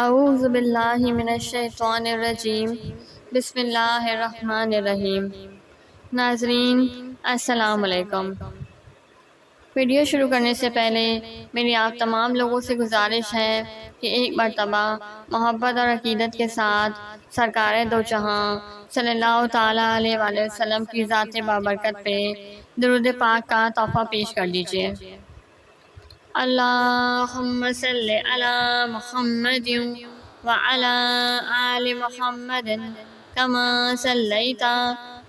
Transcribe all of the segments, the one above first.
اعوذ باللہ من الشیطان الرجیم، بسم اللہ الرحمن الرحیم۔ ناظرین السلام علیکم۔ ویڈیو شروع کرنے سے پہلے میری آپ تمام لوگوں سے گزارش ہے کہ ایک مرتبہ محبت اور عقیدت کے ساتھ سرکار دو جہاں صلی اللہ تعالیٰ علیہ وآلہ وسلم کی ذات بابرکت پہ درود پاک کا تحفہ پیش کر دیجیے۔ اللہم صلی علی محمد وعلی آل محمد کما صلیت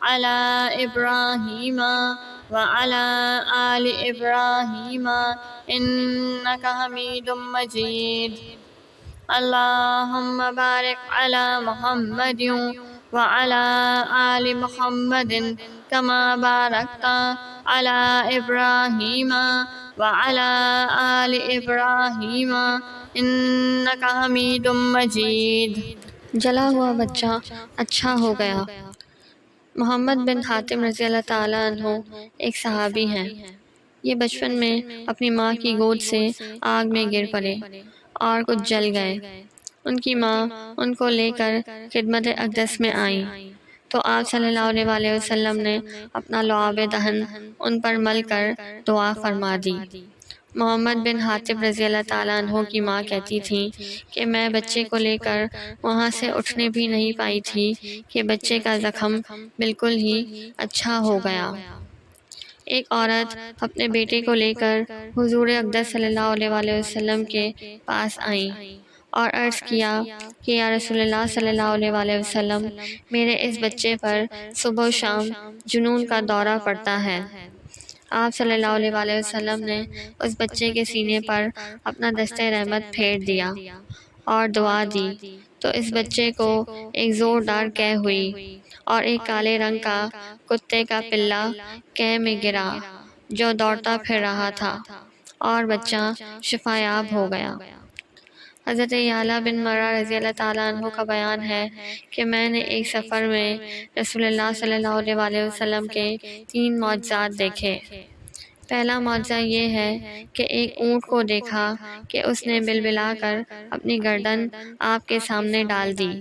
علی ابراہیم وعلی آل ابراہیم انکا حمید مجید۔ اللہم بارک علی محمد وعلی آل محمد کما بارکت علی ابراہیم وعلی آل ابراہیم انکا حمید مجید۔ جلا ہوا بچہ اچھا ہو گیا۔ محمد بن حاتم رضی اللہ تعالیٰ عنہ ایک صحابی ہیں۔ یہ بچپن میں اپنی ماں کی گود سے آگ میں گر پڑے اور کچھ جل گئے۔ ان کی ماں ان کو لے کر خدمت اقدس میں آئیں تو آپ صلی اللہ علیہ وآلہ وسلم نے اپنا لعاب دہن ان پر مل کر دعا فرما دی۔ محمد بن حاتم رضی اللہ تعالیٰ عنہ کی ماں کہتی تھیں کہ میں بچے کو لے کر وہاں سے اٹھنے بھی نہیں پائی تھی کہ بچے کا زخم بالکل ہی اچھا ہو گیا۔ ایک عورت اپنے بیٹے کو لے کر حضور اقدس صلی اللہ علیہ وآلہ وسلم کے پاس آئیں اور عرض کیا کہ یا رسول اللہ صلی اللہ علیہ وآلہ وسلم، میرے اس بچے پر صبح و شام جنون کا دورہ پڑتا ہے۔ آپ صلی اللہ علیہ وآلہ وسلم نے اس بچے کے سینے پر اپنا دستِ رحمت پھیر دیا اور دعا دی تو اس بچے کو ایک زوردار قے ہوئی اور ایک کالے رنگ کا کتے کا پلہ قے میں گرا جو دوڑتا پھر رہا تھا اور بچہ شفا یاب ہو گیا۔ حضرت یعلا بن مرہ رضی اللہ تعالیٰ عنہ کا بیان ہے کہ میں نے ایک سفر میں رسول اللہ صلی اللہ علیہ وآلہ وسلم کے 3 معجزات دیکھے۔ پہلا معجزہ یہ ہے کہ ایک اونٹ کو دیکھا کہ اس نے بلبلا کر اپنی گردن آپ کے سامنے ڈال دی۔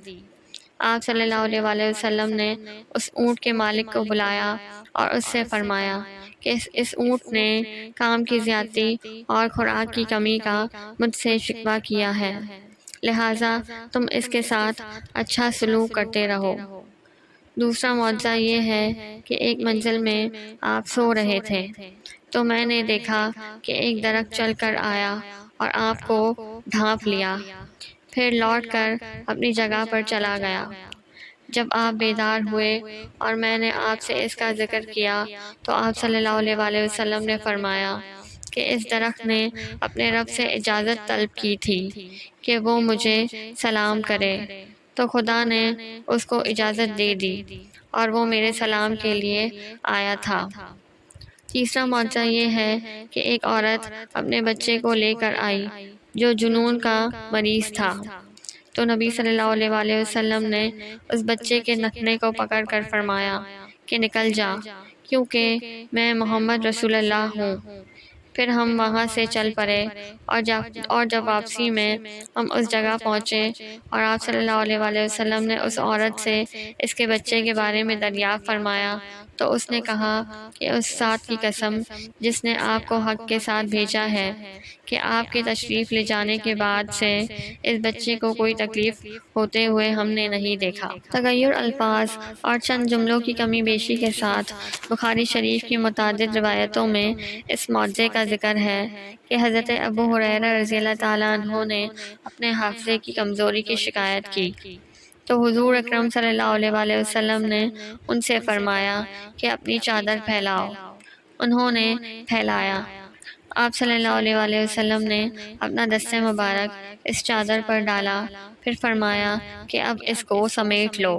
آپ صلی اللہ علیہ وآلہ وسلم نے اس اونٹ کے مالک کو بلایا اور اس سے فرمایا کہ اس اونٹ نے کام کی زیادتی اور خوراک کی کمی کا مجھ سے شکوہ کیا ہے، لہٰذا تم اس کے ساتھ اچھا سلوک کرتے رہو۔ دوسرا معجزہ یہ ہے کہ ایک منزل میں آپ سو رہے تھے تو میں نے دیکھا کہ ایک درخت چل کر آیا اور آپ کو ڈھانپ لیا، پھر لوٹ کر اپنی جگہ پر چلا گیا۔ جب آپ بیدار ہوئے اور میں نے آپ سے اس کا ذکر کیا تو آپ صلی اللہ علیہ وآلہ وسلم نے فرمایا کہ اس درخت نے اپنے رب سے اجازت طلب کی تھی کہ وہ مجھے سلام کرے تو خدا نے اس کو اجازت دے دی اور وہ میرے سلام کے لیے آیا تھا۔ تیسرا معجزہ یہ ہے کہ ایک عورت اپنے بچے کو لے کر آئی جو جنون کا مریض تھا تو نبی صلی اللہ علیہ وآلہ وسلم نے اس بچے کے نتنے کو پکڑ کر فرمایا کہ نکل جا کیونکہ میں محمد رسول اللہ ہوں۔ پھر ہم وہاں سے چل پڑے اور جب واپسی میں ہم اس جگہ پہنچے اور آپ صلی اللہ علیہ وآلہ وسلم نے اس عورت سے اس کے بچے کے بارے میں دریافت فرمایا تو اس نے کہا کہ اس ذات کی قسم جس نے آپ کو حق کے ساتھ بھیجا ہے کہ آپ کے تشریف لے جانے کے بعد سے اس بچے کو کوئی تکلیف ہوتے ہوئے ہم نے نہیں دیکھا۔ تغیر الفاظ اور چند جملوں کی کمی بیشی کے ساتھ بخاری شریف کی متعدد روایتوں میں اس معجزے کا ذکر ہے کہ حضرت ابو ہریرہ رضی اللہ تعالیٰ عنہ نے اپنے حافظے کی کمزوری کی شکایت کی تو حضور اکرم صلی اللہ علیہ وآلہ وسلم نے ان سے فرمایا کہ اپنی چادر پھیلاؤ۔ انہوں نے پھیلایا۔ آپ صلی اللہ علیہ وآلہ وسلم نے اپنا دست مبارک اس چادر پر ڈالا، پھر فرمایا کہ اب اس کو سمیٹ لو۔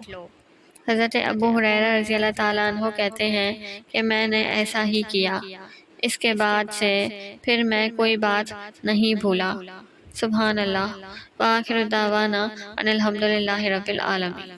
حضرت ابو ہریرہ رضی اللہ تعالیٰ عنہ کہتے ہیں کہ میں نے ایسا ہی کیا، اس کے بعد سے پھر میں کوئی بات نہیں بھولا۔ سبحان اللہ، وآخر دعوانا ان الحمد للہ رب العالمین۔